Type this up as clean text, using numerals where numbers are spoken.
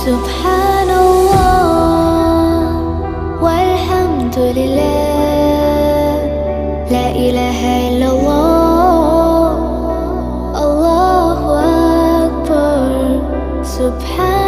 سبحان الله والحمد لله، لا إله إلا الله، الله أكبر. سبحان